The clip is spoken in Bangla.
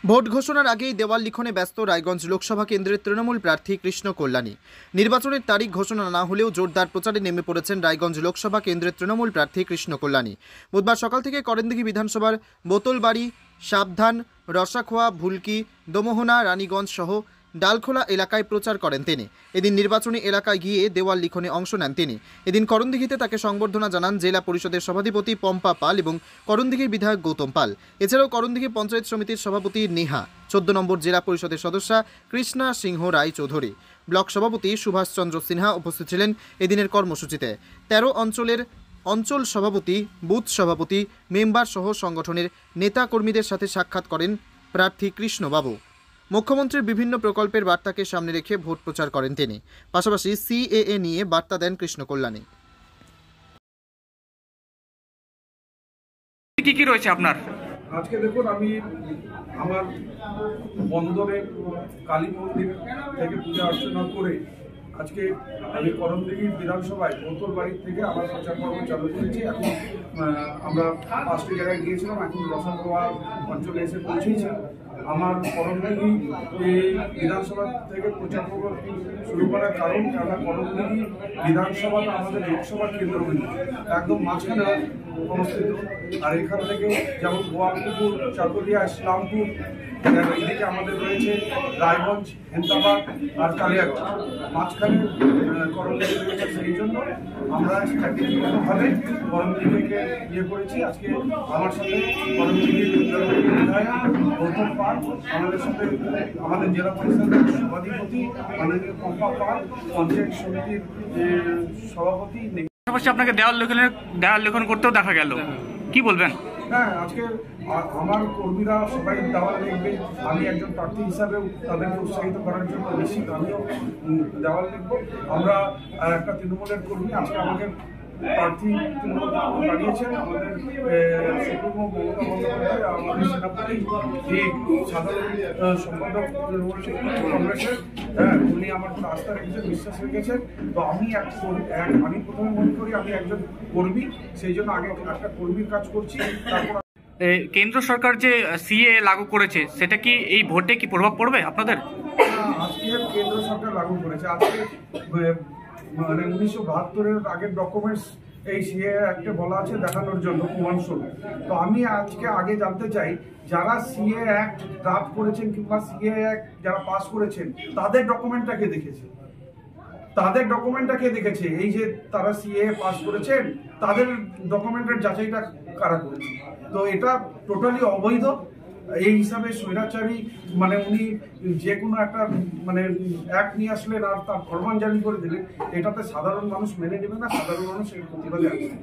ভোট ঘোষণার আগেই দেওয়াল লিখনে ব্যস্ত রায়গঞ্জ লোকসভা কেন্দ্রের তৃণমূল প্রার্থী কৃষ্ণ কল্যাণী। নির্বাচনের তারিখ ঘোষণা না হলেও জোরদার প্রচারে নেমে পড়েছেন রায়গঞ্জ লোকসভা কেন্দ্রের তৃণমূল প্রার্থী কৃষ্ণ কল্যাণী। বুধবার সকাল থেকে করণদিঘি বিধানসভার বোতলবাড়ি, সাবধান, রসাখোয়া, ভুলকি, দমোহনা, রানীগঞ্জ সহ ডালখোলা এলাকায় প্রচার করেন তিনি। এদিন নির্বাচনী এলাকায় গিয়ে দেওয়াল লিখনে অংশ নেন তিনি। এদিন করণদিঘিতে তাকে সংবর্ধনা জানান জেলা পরিষদের সভাধিপতি পম্পা পাল এবং করণদিঘির বিধায়ক গৌতম পাল। এছাড়াও করণদিঘি পঞ্চায়েত সমিতির সভাপতি নেহা, 14 নম্বর জেলা পরিষদের সদস্যা কৃষ্ণা সিংহ রায় চৌধুরী, ব্লক সভাপতি সুভাষচন্দ্র সিনহা উপস্থিত ছিলেন এদিনের কর্মসূচিতে। 13 অঞ্চলের অঞ্চল সভাপতি, বুথ সভাপতি, মেম্বার সহ সংগঠনের নেতা কর্মীদের সাথে সাক্ষাৎ করেন প্রার্থী কৃষ্ণবাবু। মুখ্যমন্ত্রীর বিভিন্ন প্রকল্পের বার্তাকে সামনে রেখে ভোট প্রচার করেন তিনি। পাশাপাশি সিএএ নিয়ে বার্তা দেন কৃষ্ণ কল্যাণী। কি রয়েছে আপনার আজকে? দেখুন, আমি আমার বন্দরে কালী মন্দির থেকে পূজা অর্চনা করে আজকে আমি করণদিঘি বিধানসভায় বোতলবাড়ি থেকে আমার প্রচার পর্ব চালু করেছি। এখন আমরা 5টি জায়গায় গিয়েছিলাম, এখন রসাখোয়া অঞ্চলে এসে পৌঁছেছি। আমার করণদিঘি বিধানসভা থেকে প্রচার পর্ব শুরু করার কারণ, আমরা করণদিঘি বিধানসভাটা আমাদের লোকসভার কেন্দ্রবিন্দু, একদম মাঝখানে অবস্থিত। আর এখান থেকে যেমন গোয়ালপুকুর, চাকুলিয়া, ইসলামপুর, এদিকে আমাদের রয়েছে রায়গঞ্জ, হেমতাবাদ আর কালিয়াগঞ্জ, মাঝখানে করণদিঘি রয়েছে। সেই জন্য আমরা স্ট্র্যাটেজিগতভাবে করণদিঘিকে ইয়ে করেছি। আজকে আমার সাথে করণদিঘির বিধায়ক গৌতম পাল, আমাদের সাথে আমাদের জেলা পরিষদের সভাধিপতি মাননীয় পম্পা পাল, পঞ্চায়েত সমিতির সভাপতি। পাশাপাশি আপনাকে দেওয়াল লেখন করতেও দেখা গেল, কি বলবেন? হ্যাঁ, আজকে আমার কর্মীরা সবাই দেওয়াল লিখবে। আমি একজন প্রার্থী হিসাবেও তাদেরকে উৎসাহিত করার জন্য নিশ্চিত আমিও দেওয়াল লিখব। আমরা একটা তৃণমূলের কর্মী, আজকে আমাকে প্রার্থী তৃণমূল দাঁড়িয়েছেন আমাদের সুপ্রিমো মমতা বন্দ্যোপাধ্যায়, আমাদের সেনাপতি, সাধারণ সম্পাদক তৃণমূল কংগ্রেসের। হ্যাঁ, উনি আমার কোনো আস্থা রেখেছেন, বিশ্বাস রেখেছেন। তো আমি আমি প্রথমে মনে করি আমি একজন কর্মী, সেই জন্য আগে একটা কর্মীর কাজ করছি। তারপর কেন্দ্র সরকার যে সিএ লাগু করেছে, সেটা কি এই ভোটে কি প্রভাব পড়বে আপনাদের? আজকে কেন্দ্র সরকার লাগু করেছে। আজকে মানে 1972-এর আগের ডকুমেন্টস এই সিএ অ্যাক্টে বলা আছে দেখানোর জন্য প্রমাণস্বরূপ। তো আমি আগে জানতে চাই, যারা সিএ অ্যাক্ট ড্রাফট করেছেন কিংবা সিএ অ্যাক্ট যারা পাস করেছেন, তাদের ডকুমেন্টটাকে দেখেছে, এই যে তারা সিএ পাস করেছেন, তাদের ডকুমেন্টের যাচাইটা কারা করেছে? তো এটা টোটালি অবৈধ। এই হিসাবে স্বৈরাচারী, মানে উনি যে কোনো একটা মানে অ্যাক্ট নিয়ে আসলেন আর তার ফরমান জারি করে দিলেন, এটাতে সাধারণ মানুষ মেনে নেবে না, সাধারণ মানুষ এর প্রতিবাদে আসবে।